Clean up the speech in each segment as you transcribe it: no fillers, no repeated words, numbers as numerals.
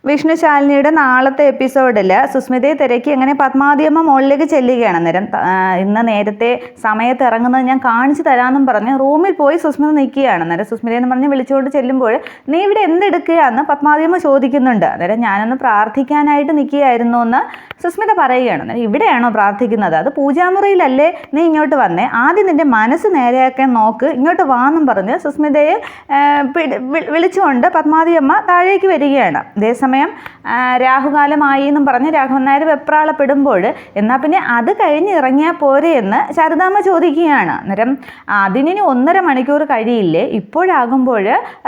വിഷ്ണു ശാലിനിയുടെ നാളത്തെ എപ്പിസോഡിൽ സുസ്മിതയെ തിരക്കി അങ്ങനെ പത്മാവതിയമ്മ മുകളിലേക്ക് ചെല്ലുകയാണ്. അന്നേരം ഇന്ന് നേരത്തെ സമയത്ത് ഇറങ്ങുന്നത് ഞാൻ കാണിച്ചു തരാമെന്നും പറഞ്ഞ് റൂമിൽ പോയി സുസ്മിത നിൽക്കുകയാണ്. അന്നേരം സുസ്മിതയെന്ന് പറഞ്ഞ് വിളിച്ചുകൊണ്ട് ചെല്ലുമ്പോൾ നീ ഇവിടെ എന്തെടുക്കുകയാണെന്ന് പത്മാവതിയമ്മ ചോദിക്കുന്നുണ്ട്. അന്നേരം ഞാനൊന്ന് പ്രാർത്ഥിക്കാനായിട്ട് നിൽക്കുകയായിരുന്നു എന്ന് സുസ്മിത പറയുകയാണ്. അന്നേരം ഇവിടെയാണോ പ്രാർത്ഥിക്കുന്നത്? അത് പൂജാമുറിയിലല്ലേ നീ ഇങ്ങോട്ട് വന്നേ? ആദ്യം നിൻ്റെ മനസ്സ് നേരെയാക്കാൻ നോക്ക്, ഇങ്ങോട്ട് വാന്നും പറഞ്ഞ് സുസ്മിതയെ വിളിച്ചുകൊണ്ട് പത്മാവതിയമ്മ താഴേക്ക് വരികയാണ്. അതേസമയം രാഹുകാലമായി എന്നും പറഞ്ഞ് രാഘവൻ നായർ വെപ്രാളപ്പെടുമ്പോൾ എന്നാൽ പിന്നെ അത് കഴിഞ്ഞ് ഇറങ്ങിയാൽ പോരെ എന്ന് ശാരദാമ്മ ചോദിക്കുകയാണ്. അന്നേരം അതിനി 1.5 മണിക്കൂർ കഴിയില്ലേ, ഇപ്പോഴാകുമ്പോൾ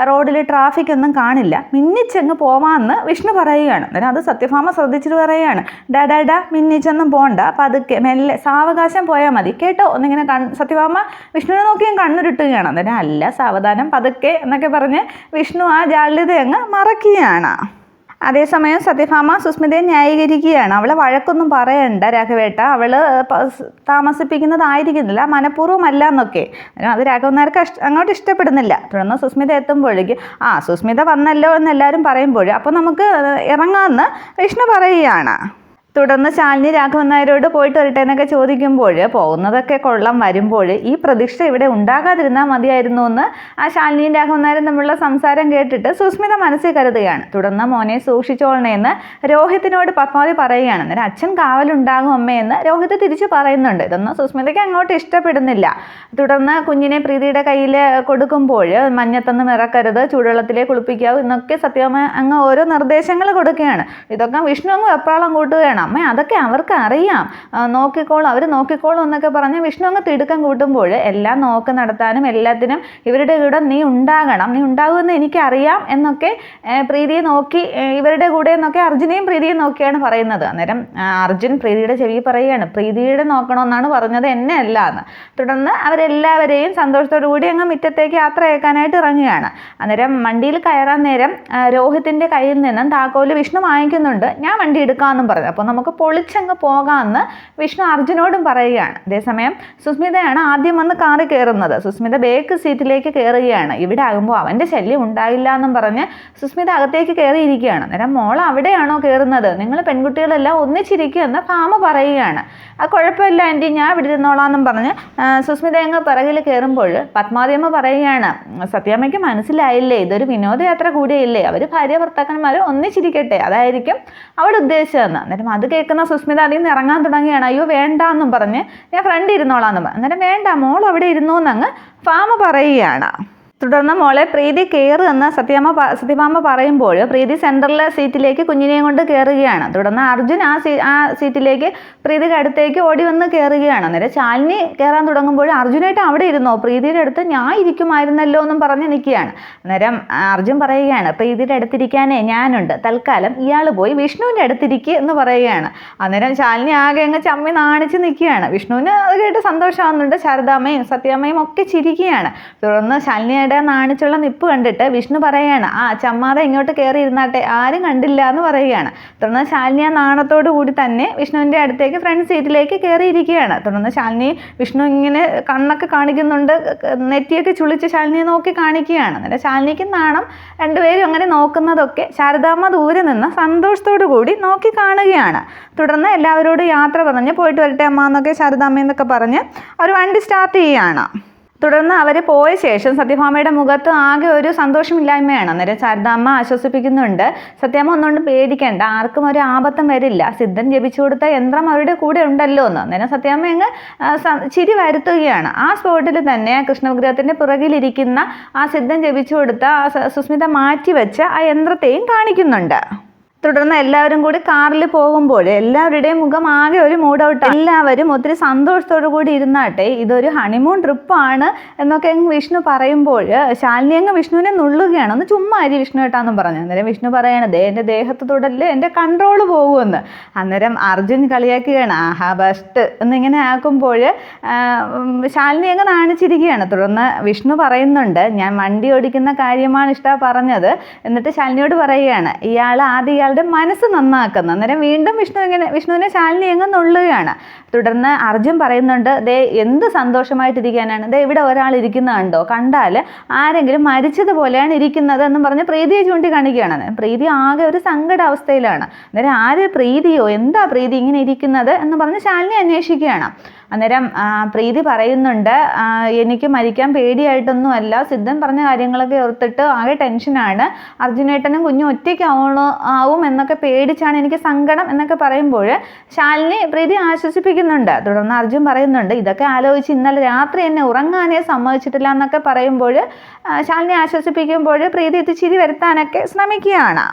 റോഡിൽ ട്രാഫിക് ഒന്നും കാണില്ല, മിന്നിച്ചെങ്ങ് പോവാമെന്ന് വിഷ്ണു പറയുകയാണ്. അന്നേരം അത് സത്യഭാമ ശ്രദ്ധിച്ചിട്ട് പറയുകയാണ്, ഡാ മിന്നിച്ചൊന്നും പോകണ്ട, പതുക്കെ മെല്ലെ സാവകാശം പോയാൽ മതി കേട്ടോ എന്നിങ്ങനെ സത്യഭാമ വിഷ്ണുവിനെ നോക്കിയും കണ്ണുരുട്ടുകയാണ്. അന്നേരം അല്ല, സാവധാനം പതുക്കെ എന്നൊക്കെ പറഞ്ഞ് വിഷ്ണു ആ ജാള്യത അങ്ങ് മറക്കുകയാണ്. അതേസമയം സത്യഭാമ സുസ്മിതയെ ന്യായീകരിക്കുകയാണ്. അവളെ വഴക്കൊന്നും പറയണ്ട രാഘവേട്ട, അവൾ താമസിപ്പിക്കുന്നതായിരിക്കുന്നില്ല, മനഃപൂർവ്വമല്ല എന്നൊക്കെ. അത് രാഘവൻ നായർക്ക് അങ്ങോട്ട് ഇഷ്ടപ്പെടുന്നില്ല. തുടർന്ന് സുസ്മിത എത്തുമ്പോഴേക്ക് സുസ്മിത വന്നല്ലോ എന്ന് എല്ലാവരും പറയുമ്പോൾ അപ്പോൾ നമുക്ക് ഇറങ്ങാമെന്ന് വിഷ്ണു പറയുകയാണ്. തുടർന്ന് ശാലിനി രാഘവൻ നായരോട് പോയിട്ട് വരട്ടെ എന്നൊക്കെ ചോദിക്കുമ്പോൾ പോകുന്നതൊക്കെ കൊള്ളാം, വരുമ്പോൾ ഈ പ്രതീക്ഷ ഇവിടെ ഉണ്ടാകാതിരുന്നാൽ മതിയായിരുന്നു എന്ന് ആ ശാലിനിയും രാഘവൻ നായരും തമ്മിലുള്ള സംസാരം കേട്ടിട്ട് സുസ്മിത മനസ്സിൽ കരുതുകയാണ്. തുടർന്ന് മോനെ സൂക്ഷിച്ചോളണേന്ന് രോഹിത്തിനോട് പത്മാവതി പറയുകയാണ്. അന്നേരം അച്ഛൻ കാവലുണ്ടാകും അമ്മയെന്ന് രോഹിത് തിരിച്ചു പറയുന്നുണ്ട്. ഇതൊന്നും സുസ്മിതയ്ക്ക് അങ്ങോട്ട് ഇഷ്ടപ്പെടുന്നില്ല. തുടർന്ന് കുഞ്ഞിനെ പ്രീതിയുടെ കയ്യിൽ കൊടുക്കുമ്പോൾ മഞ്ഞത്തൊന്നും ഇറക്കരുത്, ചൂടുവെള്ളത്തിലേ കുളിപ്പിക്കാവൂ എന്നൊക്കെ സത്യഭാമ അങ്ങ് ഓരോ നിർദ്ദേശങ്ങൾ കൊടുക്കുകയാണ്. ഇതൊക്കെ വിഷ്ണു അങ്ങ് വെപ്രാളം കൂട്ടുകയാണ്. അമ്മ അതൊക്കെ അവർക്ക് അറിയാം, നോക്കിക്കോളും, അവർ നോക്കിക്കോളും എന്നൊക്കെ പറഞ്ഞ് വിഷ്ണു അങ്ങ് തിടുക്കം കൂട്ടുമ്പോൾ എല്ലാം നോക്കി നടത്താനും എല്ലാത്തിനും ഇവരുടെ കൂടെ നീ ഉണ്ടാകണം, നീ ഉണ്ടാകുമെന്ന് എനിക്കറിയാം എന്നൊക്കെ പ്രീതിയെ നോക്കി ഇവരുടെ കൂടെ എന്നൊക്കെ അർജുനെയും പ്രീതിയെ നോക്കിയാണ് പറയുന്നത്. അന്നേരം അർജുൻ പ്രീതിയുടെ ചെവി പറയുകയാണ്, പ്രീതിയുടെ നോക്കണമെന്നാണ് പറഞ്ഞത്, എന്നെ അല്ല എന്ന്. തുടർന്ന് അവരെല്ലാവരെയും സന്തോഷത്തോടു കൂടി അങ്ങ് മുറ്റത്തേക്ക് യാത്രയാക്കാനായിട്ട് ഇറങ്ങുകയാണ്. അന്നേരം വണ്ടിയിൽ കയറാൻ നേരം രോഹിത്തിൻ്റെ കയ്യിൽ നിന്നും താക്കോല് വിഷ്ണു വാങ്ങിക്കുന്നുണ്ട്. ഞാൻ വണ്ടി എടുക്കാമെന്നും പറഞ്ഞു. അപ്പോൾ നമുക്ക് പൊളിച്ചങ്ങ് പോകാമെന്ന് വിഷ്ണു അർജുനോടും പറയുകയാണ്. അതേസമയം സുസ്മിതയാണ് ആദ്യം വന്ന് കാറിൽ കയറുന്നത്. സുസ്മിത ബേക്ക് സീറ്റിലേക്ക് കയറുകയാണ്. ഇവിടെ ആകുമ്പോൾ അവൻ്റെ ശല്യം ഉണ്ടായില്ല എന്നും പറഞ്ഞ് സുസ്മിത അകത്തേക്ക് കയറിയിരിക്കുകയാണ്. അന്നേരം മോൾ അവിടെയാണോ കയറുന്നത്? നിങ്ങൾ പെൺകുട്ടികളെല്ലാം ഒന്നിച്ചിരിക്കുമെന്ന് ഭാമ പറയുകയാണ്. അത് കുഴപ്പമില്ല ആൻറ്റി, ഞാൻ ഇവിടെ ഇരുന്നോളാമെന്നും പറഞ്ഞ് സുസ്മിത അങ്ങ് പിറകിൽ കയറുമ്പോൾ പത്മാവതിയമ്മ പറയുകയാണ്, സത്യാമ്മയ്ക്ക് മനസ്സിലായില്ലേ, ഇതൊരു വിനോദയാത്ര കൂടിയില്ലേ, അവർ ഭാര്യ ഭർത്താക്കന്മാർ ഒന്നിച്ചിരിക്കട്ടെ, അതായിരിക്കും അവൾ ഉദ്ദേശിച്ചതെന്ന്. അന്നേരം അത് കേൾക്കുന്ന സുസ്മിത അതിൽ നിന്ന് ഇറങ്ങാൻ തുടങ്ങുകയാണ്. അയ്യോ വേണ്ട എന്നും പറഞ്ഞ് ഞാൻ ഫ്രണ്ട് ഇരുന്നോളാന്ന് പറഞ്ഞു. അന്നേരം വേണ്ട, മോൾ അവിടെ ഇരുന്നു എന്നങ്ങ് ഭാമ പറയുകയാണ്. തുടർന്ന് മോളെ പ്രീതി കയറുമെന്ന് സത്യഭാമ പറയുമ്പോൾ പ്രീതി സെൻട്രലിലെ സീറ്റിലേക്ക് കുഞ്ഞിനെയും കൊണ്ട് കയറുകയാണ്. തുടർന്ന് അർജുൻ ആ സീറ്റിലേക്ക് പ്രീതിയുടെ അടുത്തേക്ക് ഓടി വന്ന് കയറുകയാണ്. അന്നേരം ശാലിനി കയറാൻ തുടങ്ങുമ്പോൾ അർജുനായിട്ട് അവിടെ ഇരുന്നോ, പ്രീതിയുടെ അടുത്ത് ഞാൻ ഇരിക്കുമായിരുന്നല്ലോ എന്നും പറഞ്ഞ് നിൽക്കുകയാണ്. അന്നേരം അർജുൻ പറയുകയാണ്, പ്രീതിയുടെ അടുത്തിരിക്കാനേ ഞാനുണ്ട്, തൽക്കാലം ഇയാൾ പോയി വിഷ്ണുവിൻ്റെ അടുത്തിരിക്കുക എന്ന് പറയുകയാണ്. അന്നേരം ശാലിനി ആകെ അങ്ങ് ചമ്മി നാണിച്ച് നിൽക്കുകയാണ്. വിഷ്ണുവിന് അത് കേട്ട് സന്തോഷമാകുന്നുണ്ട്. ശാരദാമ്മയും സത്യാമ്മയും ഒക്കെ ചിരിക്കുകയാണ്. തുടർന്ന് ശാലിനി നാണിച്ചുള്ള നിപ്പ് കണ്ടിട്ട് വിഷ്ണു പറയുകയാണ്, ചമ്മാതെ ഇങ്ങോട്ട് കയറി ഇരുന്നാട്ടെ, ആരും കണ്ടില്ല എന്ന് പറയുകയാണ്. തുടർന്ന് ശാലിനി ആ നാണത്തോടു കൂടി തന്നെ വിഷ്ണുവിൻ്റെ അടുത്തേക്ക് ഫ്രണ്ട് സീറ്റിലേക്ക് കയറിയിരിക്കുകയാണ്. തുടർന്ന് ശാലിനി വിഷ്ണു ഇങ്ങനെ കണ്ണൊക്കെ കാണിക്കുന്നുണ്ട്, നെറ്റിയൊക്കെ ചുളിച്ച് ശാലിനിയെ നോക്കി കാണിക്കുകയാണ്. അന്നേരം ശാലിനിക്ക് നാണം. രണ്ടുപേരും അങ്ങനെ നോക്കുന്നതൊക്കെ ശാരദാമ്മ ദൂരെ നിന്ന് സന്തോഷത്തോടു കൂടി നോക്കി കാണുകയാണ്. തുടർന്ന് എല്ലാവരോടും യാത്ര പറഞ്ഞ് പോയിട്ട് വരട്ടെ അമ്മ എന്നൊക്കെ ശാരദാമ്മയെന്നൊക്കെ പറഞ്ഞ് അവർ വണ്ടി സ്റ്റാർട്ട് ചെയ്യുകയാണ്. തുടർന്ന് അവർ പോയ ശേഷം സത്യഭാമയുടെ മുഖത്ത് ആകെ ഒരു സന്തോഷമില്ലായ്മയാണ്. അന്നേരം ശാരദാമ്മ ആശ്വസിപ്പിക്കുന്നുണ്ട്, സത്യാമ്മ ഒന്നുകൊണ്ട് പേടിക്കേണ്ട, ആർക്കും ഒരു ആപത്തും വരില്ല, സിദ്ധൻ ജപിച്ചു കൊടുത്ത യന്ത്രം അവരുടെ കൂടെ ഉണ്ടല്ലോ എന്ന്. അന്നേരം സത്യാമ്മ അങ്ങ് ചിരി വരുത്തുകയാണ്. ആ സ്പോട്ടിൽ തന്നെ കൃഷ്ണവിഗ്രഹത്തിൻ്റെ പുറകിലിരിക്കുന്ന ആ സിദ്ധൻ ജപിച്ചു കൊടുത്ത സുസ്മിത മാറ്റിവെച്ച ആ യന്ത്രത്തെയും കാണിക്കുന്നുണ്ട്. തുടർന്ന് എല്ലാവരും കൂടി കാറിൽ പോകുമ്പോൾ എല്ലാവരുടെയും മുഖം ആകെ ഒരു മൂഡ് ഔട്ട്. എല്ലാവരും ഒത്തിരി സന്തോഷത്തോടു കൂടി ഇരുന്നാട്ടെ, ഇതൊരു ഹണിമൂൺ ട്രിപ്പാണ് എന്നൊക്കെ അങ്ങ് വിഷ്ണു പറയുമ്പോൾ ശാലിനി അങ്ങ് വിഷ്ണുവിനെ നുള്ളുകയാണ്. ഒന്ന് ചുമ്മാ അരി വിഷ്ണു കേട്ടാന്നും പറഞ്ഞു. അന്നേരം വിഷ്ണു പറയണത് എൻ്റെ ദേഹത്ത് തുടല് എൻ്റെ കൺട്രോൾ പോകുമെന്ന്. അന്നേരം അർജുൻ കളിയാക്കുകയാണ്, ആഹാ ബെസ്റ്റ് എന്നിങ്ങനെ ആക്കുമ്പോൾ ശാലിനി അങ്ങ് നാണിച്ചിരിക്കുകയാണ്. തുടർന്ന് വിഷ്ണു പറയുന്നുണ്ട്, ഞാൻ വണ്ടി ഓടിക്കുന്ന കാര്യമാണ് പറഞ്ഞത്. എന്നിട്ട് ശാലിനിയോട് പറയുകയാണ്, ഇയാൾ ആദ്യം ഒരാളുടെ മനസ്സ് നന്നാക്കുന്നത്. അന്നേരം വീണ്ടും വിഷ്ണുവിനെ ശാലിനി അങ്ങ് നുള്ളുകയാണ്. തുടർന്ന് അർജുൻ പറയുന്നുണ്ട്, ദേ എന്ത് സന്തോഷമായിട്ടിരിക്കാനാണ്, ദേ ഇവിടെ ഒരാൾ ഇരിക്കുന്നത് കണ്ടോ, കണ്ടാൽ ആരെങ്കിലും മരിച്ചതുപോലെയാണ് ഇരിക്കുന്നത് എന്നും പറഞ്ഞ് പ്രീതിയെ ചൂണ്ടി കാണിക്കുകയാണ്. പ്രീതി ആകെ ഒരു സങ്കടാവസ്ഥയിലാണ്. അന്നേരം ആര്, പ്രീതിയോ, എന്താ പ്രീതി ഇങ്ങനെ ഇരിക്കുന്നത് എന്ന് പറഞ്ഞ് ശാലിനി അന്വേഷിക്കുകയാണ്. അന്നേരം പ്രീതി പറയുന്നുണ്ട്, എനിക്ക് മരിക്കാൻ പേടിയായിട്ടൊന്നുമല്ല, സിദ്ധൻ പറഞ്ഞ കാര്യങ്ങളൊക്കെ ഓർത്തിട്ട് ആകെ ടെൻഷനാണ്, അർജുനേട്ടനും കുഞ്ഞും ഒറ്റയ്ക്കാവും എന്നൊക്കെ പേടിച്ചാണ് എനിക്ക് സങ്കടം എന്നൊക്കെ പറയുമ്പോൾ ശാലിനി പ്രീതി ആശ്വസിപ്പിക്കുന്നുണ്ട്. തുടർന്ന് അർജുൻ പറയുന്നുണ്ട്, ഇതൊക്കെ ആലോചിച്ച് ഇന്നലെ രാത്രി എന്നെ ഉറങ്ങാനേ സമ്മതിച്ചിട്ടില്ല എന്നൊക്കെ പറയുമ്പോൾ ശാലിനി ആശ്വസിപ്പിക്കുമ്പോൾ പ്രീതി ഇത് ചിരി വരുത്താനൊക്കെ ശ്രമിക്കുകയാണ്.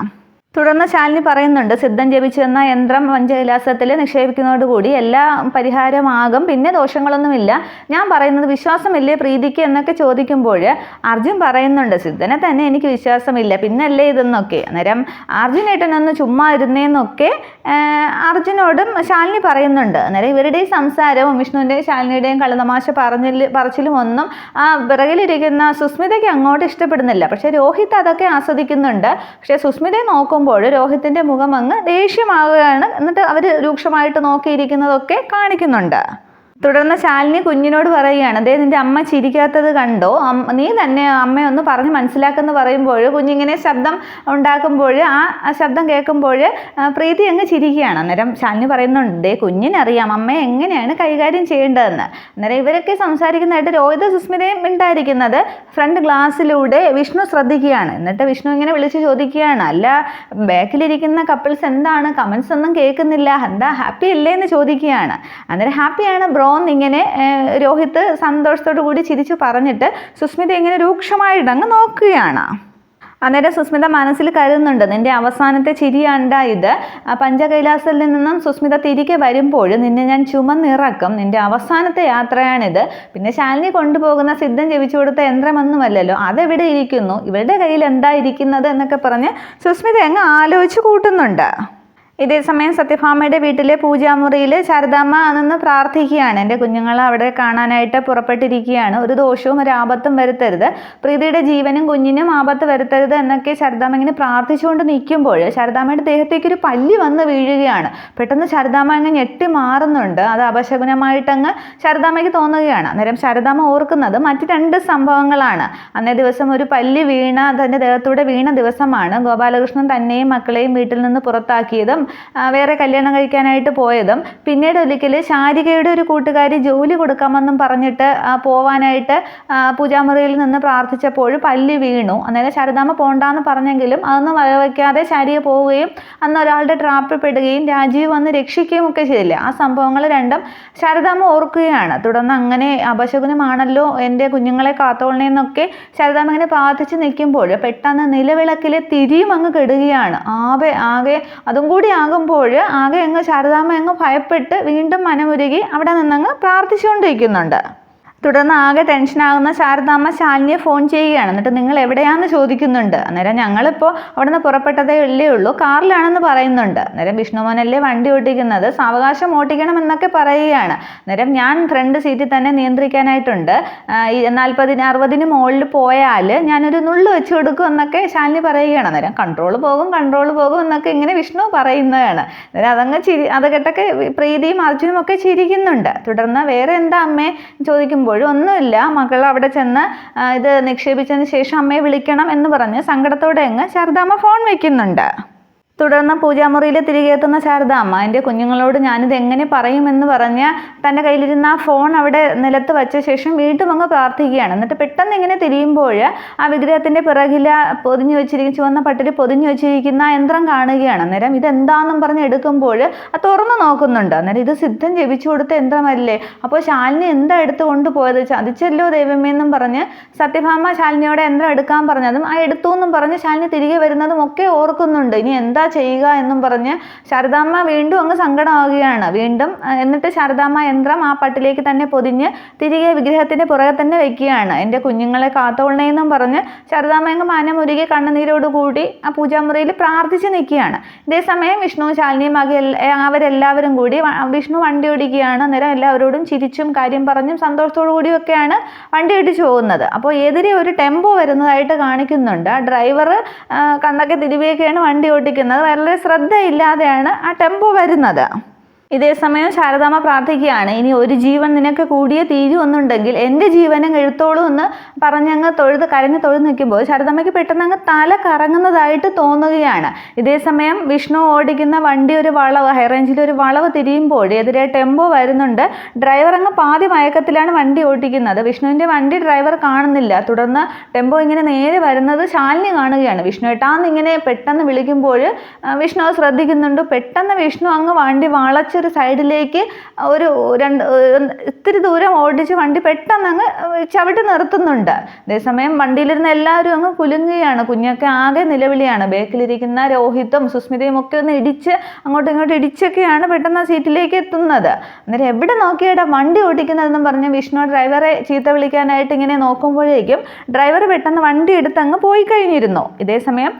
തുടർന്ന് ശാലിനി പറയുന്നുണ്ട്, സിദ്ധൻ ജപിച്ചു തന്ന യന്ത്രം പഞ്ചകൈലാസത്തിൽ നിക്ഷേപിക്കുന്നതോടുകൂടി എല്ലാ പരിഹാരമാകും, പിന്നെ ദോഷങ്ങളൊന്നുമില്ല, ഞാൻ പറയുന്നത് വിശ്വാസമില്ലേ പ്രീതിക്ക് എന്നൊക്കെ ചോദിക്കുമ്പോൾ അർജുൻ പറയുന്നുണ്ട്, സിദ്ധനെ തന്നെ എനിക്ക് വിശ്വാസമില്ല, പിന്നല്ലേ ഇതെന്നൊക്കെ. അന്നേരം അർജുനേട്ടനൊന്ന് ചുമ്മാ ഇരുന്നേന്നൊക്കെ അർജുനോടും ശാലിനി പറയുന്നുണ്ട്. അന്നേരം ഇവരുടെ ഈ സംസാരവും വിഷ്ണുവിൻ്റെയും ശാലിനിയുടെയും കളതമാശ പറച്ചിലും ഒന്നും ആ പിറകിലിരിക്കുന്ന സുസ്മിതയ്ക്ക് അങ്ങോട്ട് ഇഷ്ടപ്പെടുന്നില്ല. പക്ഷേ രോഹിത് അതൊക്കെ ആസ്വദിക്കുന്നുണ്ട്. പക്ഷേ സുസ്മിതയെ നോക്കുമ്പോൾ രോഹിത്തിൻ്റെ മുഖം അങ്ങ് ദേഷ്യമാവുകയാണ്. എന്നിട്ട് അവർ രൂക്ഷമായിട്ട് നോക്കിയിരിക്കുന്നതൊക്കെ കാണിക്കുന്നുണ്ട്. തുടർന്ന് ശാലിനി കുഞ്ഞിനോട് പറയുകയാണ്, അതേ നിൻ്റെ അമ്മ ചിരിക്കാത്തത് കണ്ടോ, നീ തന്നെ അമ്മയൊന്ന് പറഞ്ഞ് മനസ്സിലാക്കെന്ന് പറയുമ്പോൾ കുഞ്ഞിങ്ങനെ ശബ്ദം ഉണ്ടാക്കുമ്പോൾ ആ ശബ്ദം കേൾക്കുമ്പോൾ പ്രീതി അങ്ങ് ചിരിക്കുകയാണ്. അന്നേരം ശാലിനി പറയുന്നുണ്ട്, ദേ കുഞ്ഞിനറിയാം അമ്മയെ എങ്ങനെയാണ് കൈകാര്യം ചെയ്യേണ്ടതെന്ന്. അന്നേരം ഇവരൊക്കെ സംസാരിക്കുന്നതായിട്ട് രോഹിത സുസ്മിതയും ഉണ്ടായിരിക്കുന്നത് ഫ്രണ്ട് ഗ്ലാസ്സിലൂടെ വിഷ്ണു ശ്രദ്ധിക്കുകയാണ്. എന്നിട്ട് വിഷ്ണു ഇങ്ങനെ വിളിച്ച് ചോദിക്കുകയാണ്, അല്ല ബാക്കിലിരിക്കുന്ന കപ്പിൾസ് എന്താണ്, കമൻസ് ഒന്നും കേൾക്കുന്നില്ല, എന്താ ഹാപ്പി അല്ലേ എന്ന് ചോദിക്കുകയാണ്. അന്നേരം ഹാപ്പിയാണ് ബ്രോ എന്നിങ്ങനെ രോഹിത് സന്തോഷത്തോടു കൂടി ചിരിച്ചു പറഞ്ഞിട്ട് സുസ്മിത ഇങ്ങനെ രൂക്ഷമായിട്ടങ്ങ് നോക്കുകയാണ്. അന്നേരം സുസ്മിത മനസ്സിൽ കരുതുന്നുണ്ട്, നിൻ്റെ അവസാനത്തെ ചിരിയാണ്ട ഇത്, പഞ്ചകൈലാസത്തിൽ നിന്നും സുസ്മിത തിരികെ വരുമ്പോൾ നിന്നെ ഞാൻ ചുമന്നിറക്കും, നിൻ്റെ അവസാനത്തെ യാത്രയാണിത്, പിന്നെ ശാലിനി കൊണ്ടുപോകുന്ന സിദ്ധൻ ജപിച്ചു കൊടുത്ത യന്ത്രമൊന്നുമല്ലല്ലോ, അതെവിടെ ഇരിക്കുന്നു, ഇവരുടെ കയ്യിൽ എന്താ ഇരിക്കുന്നത് എന്നൊക്കെ പറഞ്ഞ് സുസ്മിത അങ്ങ് ആലോചിച്ച് കൂട്ടുന്നുണ്ട്. ഇതേസമയം സത്യഭാമയുടെ വീട്ടിലെ പൂജാമുറിയിൽ ശാരദാമ്മ നിന്ന് പ്രാർത്ഥിക്കുകയാണ്. എൻ്റെ കുഞ്ഞുങ്ങളെ അവിടെ കാണാനായിട്ട് പുറപ്പെട്ടിരിക്കുകയാണ്, ഒരു ദോഷവും ഒരു ആപത്തും വരുത്തരുത്, പ്രീതിയുടെ ജീവനും കുഞ്ഞിനും ആപത്ത് വരുത്തരുത് എന്നൊക്കെ ശാരദാമ്മ ഇങ്ങനെ പ്രാർത്ഥിച്ചുകൊണ്ട് നിൽക്കുമ്പോൾ ശാരദാമ്മയുടെ ദേഹത്തേക്ക് ഒരു പല്ലി വന്ന് വീഴുകയാണ്. പെട്ടെന്ന് ശാരദാമ്മ അങ്ങ് ഞെട്ടി മാറുന്നുണ്ട്. അത് അപശകുനമായിട്ടങ്ങ് ശാരദാമ്മയ്ക്ക് തോന്നുകയാണ്. അന്നേരം ശാരദാമ്മ ഓർക്കുന്നത് മറ്റ് രണ്ട് സംഭവങ്ങളാണ്. അന്നേ ദിവസം ഒരു പല്ലി തൻ്റെ ദേഹത്തൂടെ വീണ ദിവസമാണ് ഗോപാലകൃഷ്ണൻ തന്നെയും മക്കളെയും വീട്ടിൽ നിന്ന് പുറത്താക്കിയതും വേറെ കല്യാണം കഴിക്കാനായിട്ട് പോയതും പിന്നീട് ഒരിക്കൽ ശാരികയുടെ ഒരു കൂട്ടുകാരി ജോലി കൊടുക്കാമെന്നും പറഞ്ഞിട്ട് പോവാനായിട്ട് പൂജാമുറിയിൽ നിന്ന് പ്രാർത്ഥിച്ചപ്പോൾ പല്ലി വീണു. അന്നേരം ശാരദാമ്മ പോണ്ടാന്ന് പറഞ്ഞെങ്കിലും അതൊന്നും വകവയ്ക്കാതെ ശാരിക പോവുകയും അന്ന് ഒരാളുടെ ട്രാപ്പിൽ പെടുകയും രാജീവ് വന്ന് രക്ഷിക്കുകയും ഒക്കെ ചെയ്തില്ല. ആ സംഭവങ്ങൾ രണ്ടും ശാരദാമ്മ ഓർക്കുകയാണ്. തുടർന്ന് അങ്ങനെ അപശകുനമാണല്ലോ എൻ്റെ കുഞ്ഞുങ്ങളെ കാത്തോളണേന്നൊക്കെ ശാരദാമ്മ ഇങ്ങനെ പ്രാർത്ഥിച്ച് നിൽക്കുമ്പോൾ പെട്ടെന്ന് നിലവിളക്കിലെ തിരിയും അങ്ങ് കെടുകയാണ്. ആകെ അതും കൂടി ആകുമ്പോൾ ആകെ അങ്ങ് ശാരദാമ്മ അങ്ങ് ഭയപ്പെട്ട് വീണ്ടും മനമുരുകി അവിടെ നിന്നങ്ങ് പ്രാർത്ഥിച്ചുകൊണ്ടിരിക്കുന്നുണ്ട്. തുടർന്ന് ആകെ ടെൻഷനാകുന്ന ശാരദാമ്മ ശാലിനിയെ ഫോൺ ചെയ്യുകയാണ്. എന്നിട്ട് നിങ്ങൾ എവിടെയാണെന്ന് ചോദിക്കുന്നുണ്ട്. അന്നേരം ഞങ്ങളിപ്പോൾ അവിടെ നിന്ന് പുറപ്പെട്ടതേ ഉള്ളൂ, കാറിലാണെന്ന് പറയുന്നുണ്ട്. അന്നേരം വിഷ്ണുമോനല്ലേ വണ്ടി ഓട്ടിക്കുന്നത്, സാവകാശം ഓട്ടിക്കണം എന്നൊക്കെ പറയുകയാണ്. അന്നേരം ഞാൻ ഫ്രണ്ട് സീറ്റിൽ തന്നെ നിയന്ത്രിക്കാനായിട്ടുണ്ട്, 40-60 മുകളിൽ പോയാൽ ഞാനൊരു നുള്ളു വെച്ച് കൊടുക്കും എന്നൊക്കെ ശാലിനി പറയുകയാണ്. അന്നേരം കൺട്രോൾ പോകും എന്നൊക്കെ ഇങ്ങനെ വിഷ്ണു പറയുന്നതാണ്. അന്നേരം അത് കേട്ടൊക്കെ പ്രീതിയും അർജുനും ഒക്കെ ചിരിക്കുന്നുണ്ട്. തുടർന്ന് വേറെ എന്താ അമ്മേ ചോദിക്കുമ്പോൾ ഒന്നുമില്ല, മകൾ അവിടെ ചെന്ന് ഇത് നിക്ഷേപിച്ചതിന് ശേഷം അമ്മയെ വിളിക്കണം എന്ന് പറഞ്ഞ് സങ്കടത്തോടെ അങ്ങ് ശാരദാമ്മ ഫോൺ വയ്ക്കുന്നുണ്ട്. തുടർന്ന് പൂജാമുറിയിൽ തിരികെ എത്തുന്ന ശാരദാമ്മ എൻ്റെ കുഞ്ഞുങ്ങളോട് ഞാനിത് എങ്ങനെ പറയുമെന്ന് പറഞ്ഞ് തൻ്റെ കയ്യിലിരുന്ന ആ ഫോൺ അവിടെ നിലത്ത് വച്ച ശേഷം വീണ്ടും അങ്ങ് പ്രാർത്ഥിക്കുകയാണ്. എന്നിട്ട് പെട്ടെന്ന് ഇങ്ങനെ തിരിയുമ്പോൾ ആ വിഗ്രഹത്തിൻ്റെ പിറകിൽ ചുവന്ന പട്ടിൽ പൊതിഞ്ഞു വെച്ചിരിക്കുന്ന യന്ത്രം കാണുകയാണ്. അന്നേരം ഇതെന്താണെന്നും പറഞ്ഞ് എടുക്കുമ്പോൾ അത് തുറന്നു നോക്കുന്നുണ്ട്. അന്നേരം ഇത് സിദ്ധൻ ജപിച്ചു കൊടുത്ത യന്ത്രമല്ലേ, അപ്പോൾ ശാലിനി എന്താ എടുത്തു കൊണ്ടുപോയത്, ചതിച്ചല്ലോ ദൈവമേന്നും പറഞ്ഞ് സത്യഭാമ ശാലിനിയോടെ യന്ത്രം എടുക്കാൻ പറഞ്ഞതും ആ എടുത്തു എന്നും പറഞ്ഞ് ശാലിനി തിരികെ വരുന്നതും ഒക്കെ ഓർക്കുന്നുണ്ട്. ഇനി എന്താ ചെയ്യുക എന്നും പറഞ്ഞ് ശാരദാമ്മ വീണ്ടും അങ്ങ് സങ്കടമാവുകയാണ്. എന്നിട്ട് ശാരദാമ്മ യന്ത്രം ആ പട്ടിലേക്ക് തന്നെ പൊതിഞ്ഞ് തിരികെ വിഗ്രഹത്തിന്റെ പുറകെ തന്നെ വെക്കുകയാണ്. എൻ്റെ കുഞ്ഞുങ്ങളെ കാത്തോളണേന്നും പറഞ്ഞ് ശാരദാമ്മ അങ്ങ് മനമുരുകി കണ്ണുനീരോടുകൂടി ആ പൂജാമുറിയിൽ പ്രാർത്ഥിച്ച് നിൽക്കുകയാണ്. ഇതേസമയം വിഷ്ണുവും ശാലിനിയും അവരെല്ലാവരും കൂടി വിഷ്ണു വണ്ടി ഓടിക്കുകയാണ്. അന്നേരം എല്ലാവരോടും ചിരിച്ചും കാര്യം പറഞ്ഞും സന്തോഷത്തോടു കൂടിയൊക്കെയാണ് വണ്ടി ഓടിച്ചു പോകുന്നത്. അപ്പോൾ എതിരെ ഒരു ടെമ്പോ വരുന്നതായിട്ട് കാണിക്കുന്നുണ്ട്. ആ ഡ്രൈവർ കണ്ണൊക്കെ തിരുവിയൊക്കെയാണ് വണ്ടി ഓടിക്കുന്നത്. വളരെ ശ്രദ്ധയില്ലാതെയാണ് ആ ടെമ്പോ വരുന്നത്. ഇതേ സമയം ശാരദാമ്മ പ്രാർത്ഥിക്കുകയാണ്, ഇനി ഒരു ജീവൻ നിനക്ക് കൂടിയേ തീരുമെന്നുണ്ടെങ്കിൽ എൻ്റെ ജീവനും എഴുത്തോളൂ എന്ന് പറഞ്ഞങ്ങ് കരഞ്ഞ് തൊഴുത് നിൽക്കുമ്പോൾ ശാരദാമ്മയ്ക്ക് പെട്ടെന്ന് അങ്ങ് തല കറങ്ങുന്നതായിട്ട് തോന്നുകയാണ്. ഇതേ സമയം വിഷ്ണു ഓടിക്കുന്ന വണ്ടി ഒരു വളവ്, ഹൈ റേഞ്ചിൽ ഒരു വളവ് തിരിയുമ്പോൾ എതിരെ ടെമ്പോ വരുന്നുണ്ട്. ഡ്രൈവർ അങ്ങ് പാതി മയക്കത്തിലാണ് വണ്ടി ഓടിക്കുന്നത്. വിഷ്ണുവിൻ്റെ വണ്ടി ഡ്രൈവർ കാണുന്നില്ല. തുടർന്ന് ടെമ്പോ ഇങ്ങനെ നേരെ വരുന്നത് ശാലിനി കാണുകയാണ്. വിഷ്ണു ഏട്ടാന്ന് ഇങ്ങനെ പെട്ടെന്ന് വിളിക്കുമ്പോൾ വിഷ്ണു അത് ശ്രദ്ധിക്കുന്നുണ്ട്. പെട്ടെന്ന് വിഷ്ണു അങ്ങ് വണ്ടി വളച്ച് ഒരു സൈഡിലേക്ക് ഇത്തിരി ദൂരം ഓടിച്ച് വണ്ടി പെട്ടെന്ന് അങ്ങ് ചവിട്ടി നിർത്തുന്നുണ്ട്. അതേസമയം വണ്ടിയിലിരുന്ന എല്ലാവരും അങ്ങ് കുലുങ്ങുകയാണ്. കുഞ്ഞൊക്കെ ആകെ നിലവിളിയാണ്. ബേക്കിലിരിക്കുന്ന രോഹിത്തും സുസ്മിതയും ഒക്കെ ഒന്ന് ഇടിച്ച് അങ്ങോട്ടും ഇങ്ങോട്ടും ഇടിച്ചൊക്കെയാണ് പെട്ടെന്ന് സീറ്റിലേക്ക് എത്തുന്നത്. അന്നേരം എവിടെ നോക്കിയാടാ വണ്ടി ഓടിക്കുന്നതെന്നും പറഞ്ഞ് വിഷ്ണു ഡ്രൈവറെ ചീത്ത വിളിക്കാനായിട്ട് ഇങ്ങനെ നോക്കുമ്പോഴേക്കും ഡ്രൈവർ പെട്ടെന്ന് വണ്ടി എടുത്ത് അങ്ങ് പോയി കഴിഞ്ഞിരുന്നു. ഇതേസമയം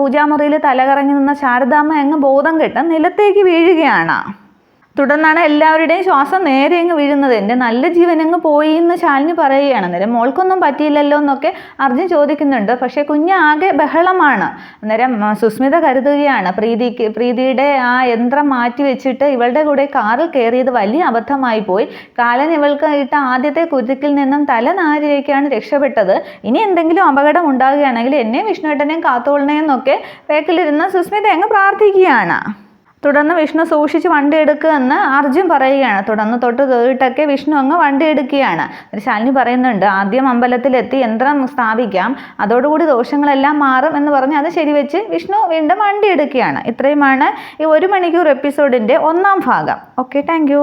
പൂജാമുറിയിൽ തലകറങ്ങി നിന്ന ശാരദാമ്മ അങ്ങ് ബോധം കെട്ട് നിലത്തേക്ക് വീഴുകയാണ്. തുടർന്നാണ് എല്ലാവരുടെയും ശ്വാസം നേരെ അങ്ങ് വീഴുന്നത്. എൻ്റെ നല്ല ജീവൻ അങ്ങ് പോയി എന്ന് ശാലിനി പറയുകയാണ്. അന്നേരം മോൾക്കൊന്നും പറ്റിയില്ലല്ലോ എന്നൊക്കെ അർജുൻ ചോദിക്കുന്നുണ്ട്. പക്ഷേ കുഞ്ഞാകെ ബഹളമാണ്. അന്നേരം സുസ്മിത കരുതുകയാണ്, പ്രീതിയുടെ ആ യന്ത്രം മാറ്റി വെച്ചിട്ട് ഇവളുടെ കൂടെ കാറിൽ കയറിയത് വലിയ അബദ്ധമായി പോയി. കാലൻ ഇവൾക്ക് ഇട്ട ആദ്യത്തെ കുരുക്കിൽ നിന്നും തലനാരിലേക്കാണ് രക്ഷപ്പെട്ടത്. ഇനി എന്തെങ്കിലും അപകടം ഉണ്ടാകുകയാണെങ്കിൽ എന്നെ വിഷ്ണുവേട്ടനെയും കാത്തോളണേ എന്നൊക്കെ വേക്കിലിരുന്ന് സുസ്മിത അങ്ങ് പ്രാർത്ഥിക്കുകയാണ്. തുടർന്ന് വിഷ്ണു സൂക്ഷിച്ച് വണ്ടി എടുക്കുമെന്ന് അർജുൻ പറയുകയാണ്. തുടർന്ന് തൊട്ട് കേട്ടൊക്കെ വിഷ്ണു അങ്ങ് വണ്ടി എടുക്കുകയാണ്. ശാലിനി പറയുന്നുണ്ട്, ആദ്യം അമ്പലത്തിലെത്തി യന്ത്രം സ്ഥാപിക്കാം, അതോടുകൂടി ദോഷങ്ങളെല്ലാം മാറും എന്ന് പറഞ്ഞ് അത് ശരിവെച്ച് വിഷ്ണു വീണ്ടും വണ്ടി എടുക്കുകയാണ്. ഇത്രയുമാണ് ഈ 1 മണിക്കൂർ എപ്പിസോഡിൻ്റെ 1ാം ഭാഗം. Okay, thank